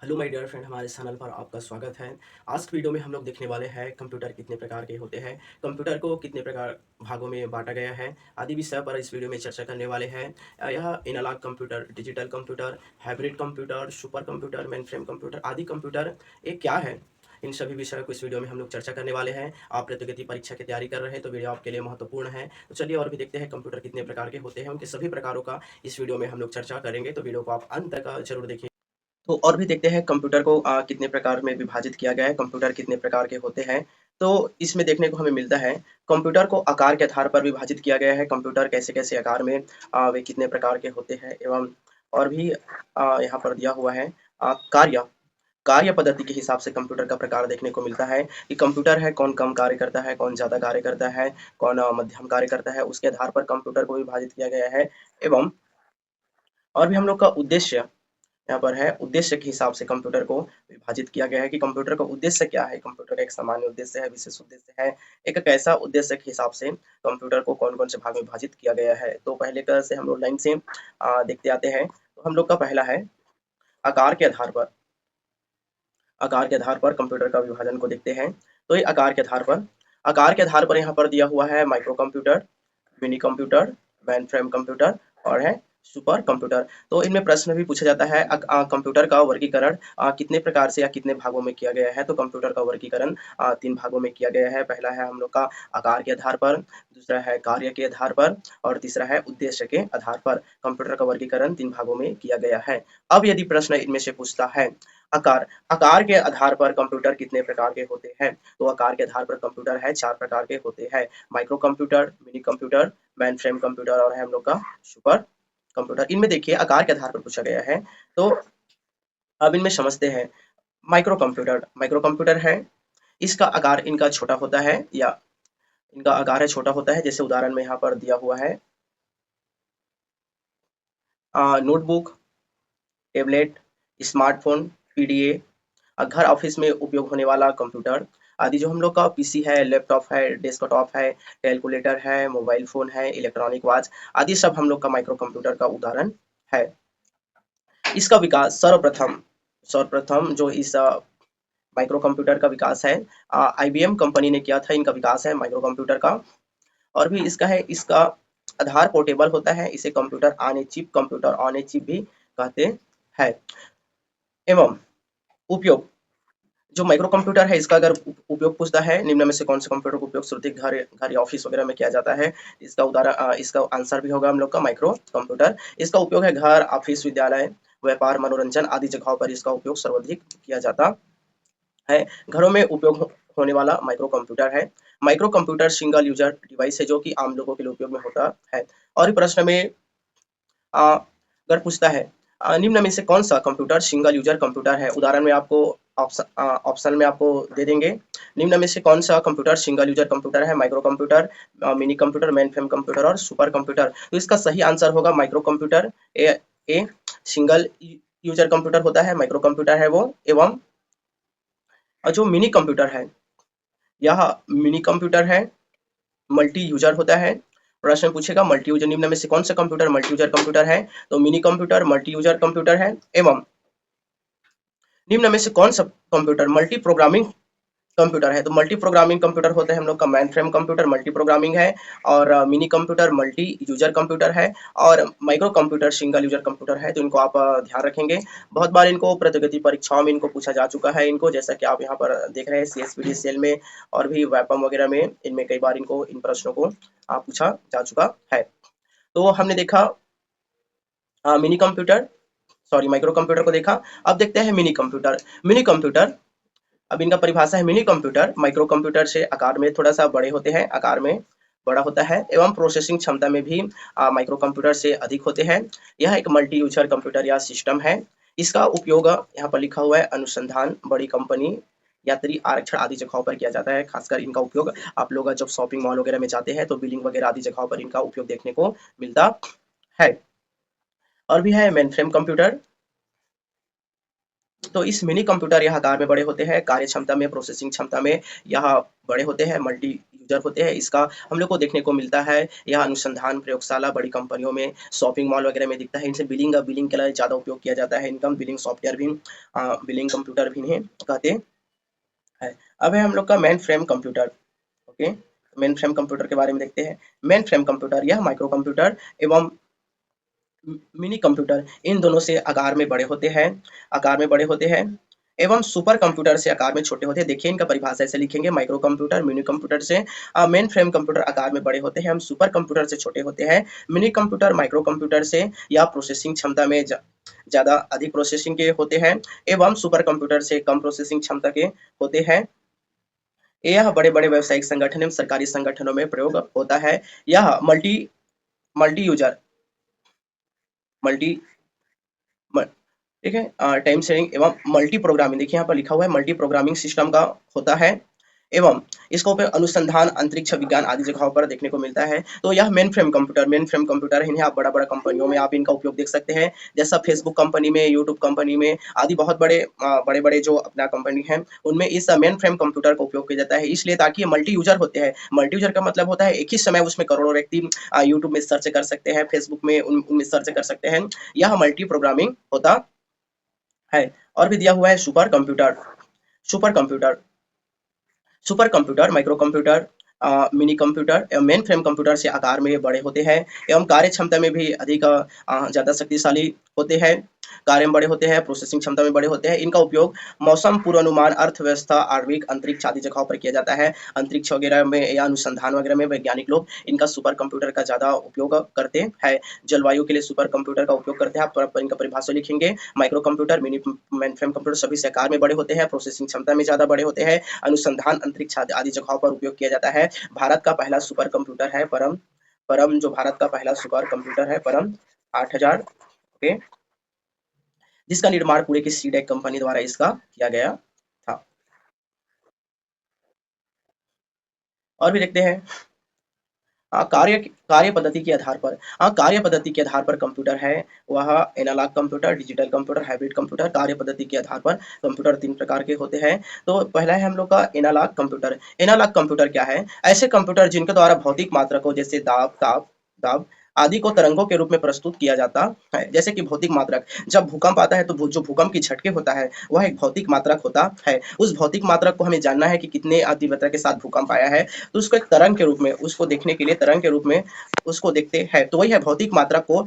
Hello my dear friend, हमारे channel पर आपका स्वागत है। आज की वीडियो में हम लोग देखने वाले हैं कंप्यूटर कितने प्रकार के होते हैं, कंप्यूटर को कितने प्रकार भागों में बांटा गया है आदि विषय पर इस वीडियो में चर्चा करने वाले हैं। यह analogue computer, digital computer, hybrid computer, supercomputer, mainframe computer आदि कंप्यूटर ये क्या है, इन सभी विषयों को इस वीडियो में हम लोग चर्चा करने वाले हैं। आप प्रतियोगिता परीक्षा की तैयारी कर रहे हैं तो वीडियो आपके लिए महत्वपूर्ण है। तो चलिए और भी देखते हैं कंप्यूटर कितने प्रकार के होते हैं, उनके सभी प्रकारों का इस वीडियो में हम लोग चर्चा करेंगे, तो वीडियो को आप अंत तक जरूर देखिए। तो और भी देखते हैं कंप्यूटर को कितने प्रकार में विभाजित किया गया है, कंप्यूटर कितने प्रकार के होते हैं। तो इसमें देखने को हमें मिलता है कंप्यूटर को आकार के आधार पर विभाजित किया गया है, कंप्यूटर कैसे-कैसे आकार में वे कितने प्रकार के होते हैं एवं और भी यहाँ पर दिया हुआ है कार्य कार्य पद्धति के हिसाब से कंप्यूटर का प्रकार देखने को मिलता है कि कंप्यूटर है कौन कम कार्य करता है, कौन ज़्यादा कार्य करता है, कौन मध्यम कार्य करता है, उसके आधार पर कंप्यूटर को विभाजित किया गया है। एवं और भी हम लोग का उद्देश्य यहाँ पर है, उद्देश्य के हिसाब से कंप्यूटर को विभाजित किया गया है कि कंप्यूटर का उद्देश्य क्या है। कंप्यूटर का एक सामान्य उद्देश्य है, विशेष उद्देश्य है, एक कैसा उद्देश्य के हिसाब से कंप्यूटर को कौन-कौन से भाग में विभाजित किया गया है। तो पहले का से हम लोग लाइन से देखते आते हैं। तो हम लोग का पहला है आकार के आधार पर, आकार के आधार पर कंप्यूटर का विभाजन को देखते हैं। तो ये आकार के आधार पर यहाँ पर दिया हुआ है micro computer, mini computer, mainframe computer और है सुपर कंप्यूटर। तो इनमें प्रश्न भी पूछा जाता है कंप्यूटर का वर्गीकरण कितने प्रकार से या कितने भागों में किया गया है। तो कंप्यूटर का वर्गीकरण 3 भागों में किया गया है। पहला है हम लोग का आकार के आधार पर, दूसरा है कार्य के आधार पर और तीसरा है उद्देश्य के आधार पर। कंप्यूटर का वर्गीकरण 3 भागों में किया गया है। अब यदि प्रश्न इनमें से पूछता है आकार, आकार के आधार पर कंप्यूटर कितने प्रकार के होते हैं? तो आकार के आधार पर कंप्यूटर है 4 प्रकार के होते हैं। Micro computer, mini computer, mainframe computer और है हम लोग का सुपर कंप्यूटर। इनमें देखिए आकार के आधार पर पूछा गया है। तो अब इनमें समझते हैं। माइक्रो कंप्यूटर है, इसका आकार इनका छोटा होता है या इनका आकार है छोटा होता है। जैसे उदाहरण में यहाँ पर दिया हुआ है नोटबुक, टैबलेट, स्मार्टफ़ोन, पीडीए, घर ऑफिस में उपयोग होने वाला कंप्यूटर आदि जो हम लोग का पीसी है, लैपटॉप है, डेस्कटॉप है, कैलकुलेटर है, मोबाइल फ़ोन है, इलेक्ट्रॉनिक वॉच आदि सब हम लोग का माइक्रो कंप्यूटर का उदाहरण है। इसका विकास सर्वप्रथम सर्वप्रथम जो इस माइक्रो कंप्यूटर का विकास है आईबीएम कंपनी ने किया था। इनका विकास है माइक्रो कंप्यूटर का। और भी इसका है, इसका आधार पोर्टेबल होता है, इसे कंप्यूटर ऑन ए चिप भी कहते हैं। एवं उपयोग जो माइक्रो कंप्यूटर है इसका अगर उपयोग पूछता है निम्न में से कौन से कंप्यूटर का उपयोग श्रुति घर घर या ऑफिस वगैरह में किया जाता है। इसका उदाहरण इसका आंसर भी होगा हम लोग का माइक्रो कंप्यूटर। इसका उपयोग है घर, ऑफिस, विद्यालय, व्यापार, मनोरंजन आदि जगहों पर इसका उपयोग सर्वाधिक किया जाता है। घरों में उपयोग होने वाला माइक्रो कंप्यूटर है। Micro computer single user device है जो कि आम लोगों के लिए उपयोग में होता है। और प्रश्न में अगर पूछता है निम्न में से कौन सा कंप्यूटर सिंगल यूजर कंप्यूटर है। उदाहरण में आपको ऑप्शन में आपको दे देंगे। निम्न में से कौन सा कंप्यूटर सिंगल यूजर कंप्यूटर है। Micro computer, mini computer, main frame computer और सुपर कंप्यूटर। तो इसका सही आंसर होगा micro computer. A single user computer होता है, माइक्रो कंप्यूटर है वो। एवं जो मिनी कंप्यूटर है, यह मिनी कंप्यूटर है, मल्टी यूजर होता है। प्रश्न पूछेगा मल्टी यूजर निम्न में से कौन सा कंप्यूटर मल्टी यूजर कंप्यूटर है। तो mini computer multi user computer है। एवं निम्न में से कौन सा कंप्यूटर मल्टी प्रोग्रामिंग कंप्यूटर है। तो मल्टी प्रोग्रामिंग कंप्यूटर होता है हम लोग का main frame computer multi programming है और mini computer multi user computer है और micro computer single user computer है। तो इनको आप ध्यान रखेंगे। बहुत बार इनको प्रतियोगिता परीक्षाओं में इनको पूछा जा चुका है। इनको जैसा कि आप यहाँ पर देख रहे हैं सीएसपीडी सेल में और भी वेपम वगैरह में इनमें कई बार इनको इन प्रश्नों को पूछा जा चुका है। तो हमने देखा mini computer, sorry micro computer को देखा। अब देखते हैं मिनी कंप्यूटर। मिनी कंप्यूटर, अब इनका परिभाषा है मिनी कंप्यूटर माइक्रो कंप्यूटर से आकार में थोड़ा सा बड़े होते हैं, आकार में बड़ा होता है एवं प्रोसेसिंग क्षमता में भी माइक्रो कंप्यूटर से अधिक होते हैं। यह एक मल्टी यूजर कंप्यूटर या सिस्टम है। इसका उपयोग यहाँ पर लिखा हुआ है अनुसंधान, बड़ी कंपनी, यात्री आरक्षण आदि जगहों पर किया जाता है। खासकर इनका उपयोग आप लोग जब शॉपिंग मॉल वगैरह में जाते हैं तो बिलिंग वगैरह आदि जगहों पर इनका उपयोग देखने को मिलता है। और भी है मेन फ्रेम कंप्यूटर। तो इस मिनी कंप्यूटर यह आकार में बड़े होते हैं, कार्य क्षमता में, प्रोसेसिंग क्षमता में यह बड़े होते हैं, मल्टी यूजर होते हैं। इसका हम लोग को देखने को मिलता है, यह अनुसंधान प्रयोगशाला, बड़ी कंपनियों में, शॉपिंग मॉल वगैरह में दिखता है। इनसे बिलिंग के लिए ज़्यादा उपयोग किया जाता है। इनका बिलिंग सॉफ्टवेयर भी बिलिंग कंप्यूटर भी इन्हें कहते हैं। अब है हम लोग का main frame computer. Okay, main frame computer के बारे में देखते हैं। मेन फ्रेम कंप्यूटर यह माइक्रो कंप्यूटर एवं मिनी कंप्यूटर इन दोनों से आकार में बड़े होते हैं, आकार में बड़े होते हैं एवं सुपर कंप्यूटर से आकार में छोटे होते हैं। देखिए इनका परिभाषा ऐसे लिखेंगे, माइक्रो कंप्यूटर मिनी कंप्यूटर से मेन फ्रेम कंप्यूटर आकार में बड़े होते हैं, हम सुपर कंप्यूटर से छोटे होते हैं। मिनी कंप्यूटर माइक्रो कंप्यूटर से या प्रोसेसिंग क्षमता में ज़्यादा अधिक प्रोसेसिंग के होते हैं एवं सुपर कंप्यूटर से कम प्रोसेसिंग क्षमता के होते हैं। यह बड़े-बड़े व्यावसायिक संगठन एवं सरकारी संगठनों में प्रयोग होता है। यह मल्टी मल्टी यूजर मल्टी म ठीक है, टाइम शेयरिंग एवं मल्टी प्रोग्रामिंग, देखिए यहाँ पर लिखा हुआ है मल्टी प्रोग्रामिंग सिस्टम का होता है एवं इसका उपयोग अनुसंधान, अंतरिक्ष विज्ञान आदि जगहों पर देखने को मिलता है। तो यह मेन फ्रेम कंप्यूटर इन्हें आप बड़ा-बड़ा कंपनियों में आप इनका उपयोग देख सकते हैं। जैसा फेसबुक कंपनी में, यूट्यूब कंपनी में आदि बहुत बड़े-बड़े जो अपना कंपनी है, उनमें इस मेन फ्रेम कंप्यूटर का उपयोग किया जाता है। इसलिए ताकि ये मल्टी यूजर होते हैं। मल्टी यूजर का मतलब होता है एक ही समय उसमें करोड़ों व्यक्ति यूट्यूब में सर्च कर सकते हैं, फेसबुक में उनमें सर्च कर सकते हैं। यह मल्टी प्रोग्रामिंग होता है। और भी दिया हुआ है super computer super computer, micro computer, mini computer एवं मेन फ्रेम कंप्यूटर से आकार में बड़े होते हैं एवं कार्य क्षमता में भी अधिक ज़्यादा शक्तिशाली होते हैं। कार्य में बड़े होते हैं, प्रोसेसिंग क्षमता में बड़े होते हैं। इनका उपयोग मौसम पूर्वानुमान, अर्थव्यवस्था, आणविक, अंतरिक्ष आदि जगहों पर किया जाता है। अंतरिक्ष वगैरह में या अनुसंधान वगैरह में वैज्ञानिक लोग इनका सुपर कंप्यूटर का ज़्यादा उपयोग करते हैं। जलवायु के लिए सुपर कंप्यूटर का उपयोग करते हैं। आप इनका परिभाषा लिखेंगे, micro computer, mini main frame computer सभी से आकार में बड़े होते हैं, प्रोसेसिंग क्षमता में ज़्यादा बड़े होते हैं। अनुसंधान, अंतरिक्ष आदि जगहों पर उपयोग किया जाता है। भारत का पहला सुपर कंप्यूटर है परम परम जो भारत का पहला सुपर कंप्यूटर है परम 8000, ओके, जिसका निर्माण पुणे की सीडेक कंपनी द्वारा इसका किया गया था। और भी देखते हैं कार्य कार्य पद्धति के आधार पर, कार्य पद्धति के आधार पर कंप्यूटर है वह analogue computer, digital computer, hybrid computer. कार्य पद्धति के आधार पर कंप्यूटर 3 प्रकार के होते हैं। तो पहला है हम लोग का एनालॉग कंप्यूटर। एनालॉग कंप्यूटर क्या है? ऐसे कंप्यूटर जिनके द्वारा भौतिक मात्रा को जैसे दाब आदि को तरंगों के रूप में प्रस्तुत किया जाता है। जैसे कि भौतिक मात्रक, जब भूकंप आता है तो जो भूकंप की झटके होता है वह एक भौतिक मात्रक होता है। उस भौतिक मात्रक को हमें जानना है कि कितने तीव्रता के साथ भूकंप आया है, तो उसको एक तरंग के रूप में उसको देखने के लिए तरंग के रूप में उसको देखते हैं। तो वही है भौतिक मात्रा को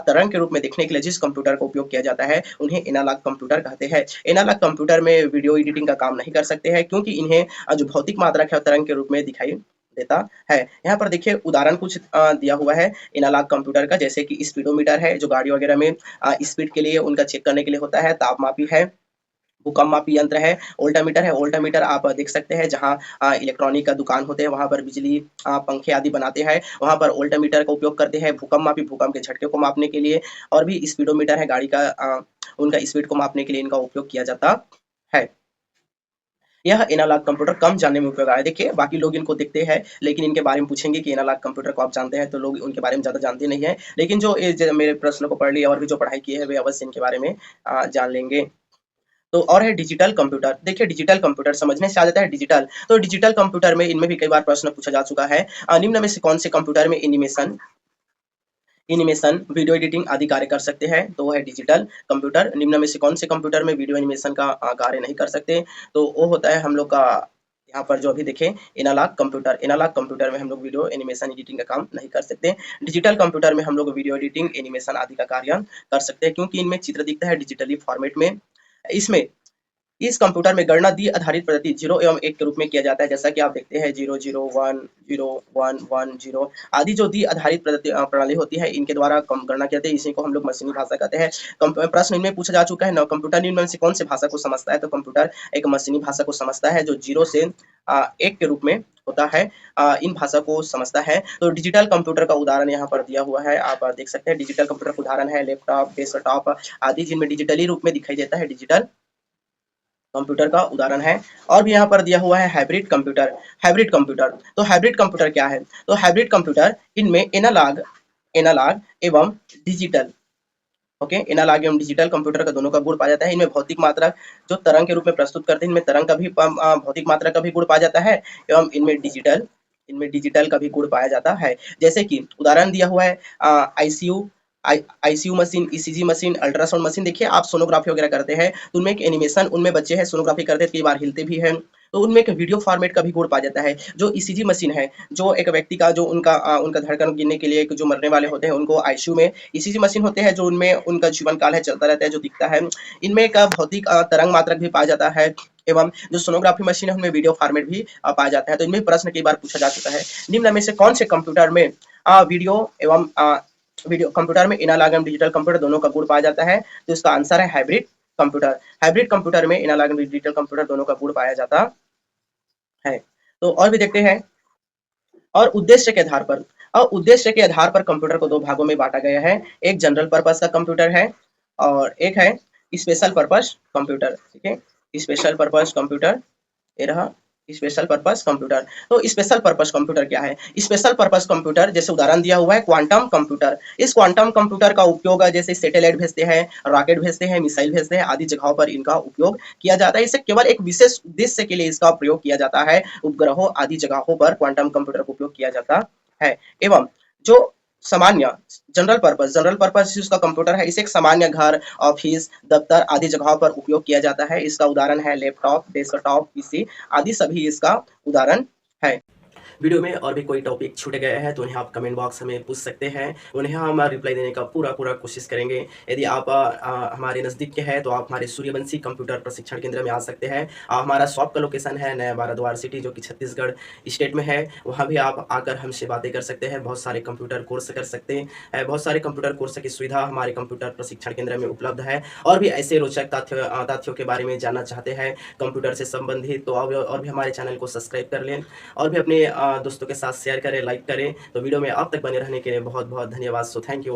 तरंग के रूप में देखने के लिए जिस कंप्यूटर का उपयोग किया जाता है उन्हें एनालॉग कंप्यूटर कहते हैं। एनालॉग कंप्यूटर में वीडियो एडिटिंग का काम नहीं कर सकते हैं क्योंकि इन्हें जो भौतिक मात्रक है तरंग के रूप में दिखाई देता है। यहाँ पर देखिए उदाहरण कुछ दिया हुआ है एनालॉग कंप्यूटर का, जैसे कि स्पीडोमीटर है जो गाड़ी वगैरह में स्पीड के लिए उनका चेक करने के लिए होता है। तापमापी है, भूकंप मापी यंत्र है, वोल्टामीटर है। वोल्टामीटर आप देख सकते हैं जहाँ इलेक्ट्रॉनिक का दुकान होते हैं वहाँ पर बिजली पंखे आदि बनाते हैं, वहाँ पर वोल्टामीटर का उपयोग करते हैं। भूकंप मापी भूकंप के झटके को मापने के लिए, और भी स्पीडोमीटर है गाड़ी का उनका स्पीड को मापने के लिए इनका उपयोग किया जाता है। यह एनालॉग कंप्यूटर कम जानने में उपयोग आया। देखिए बाकी लोग इनको देखते हैं लेकिन इनके बारे में पूछेंगे कि एनालॉग कंप्यूटर को आप जानते हैं तो लोग उनके बारे में ज़्यादा जानते नहीं हैं। लेकिन जो मेरे प्रश्न को पढ़ लिया और भी जो पढ़ाई की है वे अवश्य इनके बारे में जान लेंगे। तो और है डिजिटल कंप्यूटर। देखिए डिजिटल कंप्यूटर समझने से आ जाता है डिजिटल, तो डिजिटल कंप्यूटर में इनमें भी कई बार प्रश्न पूछा जा चुका है। निम्न में से कौन से कंप्यूटर में एनिमेशन एनिमेशन, वीडियो एडिटिंग आदि कार्य कर सकते हैं? तो वो है डिजिटल कंप्यूटर। निम्न में से कौन से कंप्यूटर में वीडियो एनिमेशन का कार्य नहीं कर सकते? तो वो होता है हम लोग का यहाँ पर जो अभी देखें एनालॉग कंप्यूटर। एनालॉग कंप्यूटर में हम लोग वीडियो एनिमेशन एडिटिंग का काम नहीं कर सकते। डिजिटल कंप्यूटर में हम लोग वीडियो एडिटिंग, एनिमेशन आदि का कार्य कर सकते हैं क्योंकि इनमें चित्र दिखता है डिजिटली फॉर्मेट में। इसमें इस कंप्यूटर में गणना द्वि आधारित पद्धति 0 एवं 1 के रूप में किया जाता है। जैसा कि आप देखते हैं 0 0 1 0 1 1 0 आदि जो द्वि आधारित प्रणाली होती है इनके द्वारा गणना करते हैं। इसी को हम लोग मशीनी भाषा कहते हैं। प्रश्न इनमें पूछा जा चुका है न, कंप्यूटर निम्न में से कौन से भाषा को समझता है? तो कंप्यूटर एक मशीनी भाषा को समझता है जो 0 से 1 के रूप में होता है। इन भाषा को समझता है। तो डिजिटल कंप्यूटर का उदाहरण यहाँ पर दिया हुआ है, आप देख सकते हैं। डिजिटल कंप्यूटर का उदाहरण है लैपटॉप, डेस्कटॉप आदि जिनमें डिजिटली रूप में दिखाई देता है, डिजिटल कंप्यूटर का उदाहरण है। और भी यहाँ पर दिया हुआ है हाइब्रिड कंप्यूटर। हाइब्रिड कंप्यूटर, तो हाइब्रिड कंप्यूटर क्या है? तो हाइब्रिड कंप्यूटर इनमें एनालॉग एनालॉग एवं डिजिटल ओके, एनालॉग एवं डिजिटल कंप्यूटर का दोनों का गुण पाया जाता है। इनमें भौतिक मात्रा जो तरंग के रूप में प्रस्तुत करते हैं, इनमें तरंग का भी भौतिक मात्रा का भी गुण पाया जाता है एवं इनमें डिजिटल का भी गुण पाया जाता है। जैसे कि उदाहरण दिया हुआ है ICU ICU machine, ECG machine, ultrasound machine. देखिए आप सोनोग्राफी वगैरह करते हैं तो उनमें एक एनिमेशन, उनमें बच्चे हैं सोनोग्राफी करते हैं, कई बार हिलते भी हैं, तो उनमें एक वीडियो फॉर्मेट का भी गुण पाया जाता है। जो ईसीजी मशीन है, जो एक व्यक्ति का जो उनका धड़कन गिनने के लिए जो मरने वाले होते हैं उनको आईसीयू में ईसीजी मशीन होते हैं, जो उनमें उनका जीवन काल है चलता रहता है, जो दिखता है। इनमें एक भौतिक तरंग मात्रक भी पाया जाता है एवं जो सोनोग्राफी मशीन है उनमें वीडियो फॉर्मेट भी पाया जाता है। तो इनमें प्रश्न कई बार पूछा जा चुका है, निम्न में से कौन से कंप्यूटर में वीडियो एवं वीडियो कंप्यूटर में एनालॉग एवं डिजिटल कंप्यूटर दोनों का गुण पाया जाता है? तो इसका आंसर है हाइब्रिड कंप्यूटर। हाइब्रिड कंप्यूटर में एनालॉग एवं डिजिटल कंप्यूटर दोनों का गुण पाया जाता है। तो और भी देखते हैं। और उद्देश्य के आधार पर कंप्यूटर को दो भागों में बांटा गया है। एक जनरल पर्पस का कंप्यूटर है और एक है स्पेशल पर्पस कंप्यूटर। ठीक है, स्पेशल पर्पस कंप्यूटर, ये रहा स्पेशल पर्पस कंप्यूटर। तो स्पेशल पर्पस कंप्यूटर क्या है? स्पेशल पर्पस कंप्यूटर जैसे उदाहरण दिया हुआ है क्वांटम कंप्यूटर। इस क्वांटम कंप्यूटर का उपयोग जैसे सैटेलाइट भेजते हैं, रॉकेट भेजते हैं, मिसाइल भेजते हैं आदि जगहों पर इनका उपयोग किया जाता है। इसे केवल एक विशेष उद्देश्य के लिए इसका प्रयोग किया जाता है। उपग्रहों आदि जगहों पर क्वांटम कंप्यूटर का उपयोग किया जाता है। एवं जो सामान्य जनरल पर्पस उसका कंप्यूटर है, इसे एक सामान्य घर, ऑफिस, दफ्तर आदि जगहों पर उपयोग किया जाता है। इसका उदाहरण है लैपटॉप, डेस्कटॉप, पीसी आदि सभी इसका उदाहरण है। वीडियो में और भी कोई टॉपिक छूट गए हैं तो उन्हें आप कमेंट बॉक्स में पूछ सकते हैं, उन्हें हम रिप्लाई देने का पूरा कोशिश करेंगे। यदि आप हमारे नज़दीक के हैं तो आप हमारे सूर्यवंशी कंप्यूटर प्रशिक्षण केंद्र में आ सकते हैं। हमारा शॉप का लोकेशन है नया भारद्वार सिटी, जो कि छत्तीसगढ़ स्टेट में है। वहाँ भी आप आकर हमसे बातें कर सकते हैं, बहुत सारे कंप्यूटर कोर्स कर सकते हैं। बहुत सारे कंप्यूटर कोर्स की सुविधा हमारे कंप्यूटर प्रशिक्षण केंद्र में उपलब्ध है। और भी ऐसे रोचक तथ्यों के बारे में जानना चाहते हैं कंप्यूटर से संबंधित, तो और भी हमारे चैनल को सब्सक्राइब कर लें और भी अपने दोस्तों के साथ शेयर करें, लाइक करें। तो वीडियो में अब तक बने रहने के लिए बहुत बहुत धन्यवाद। So thank you.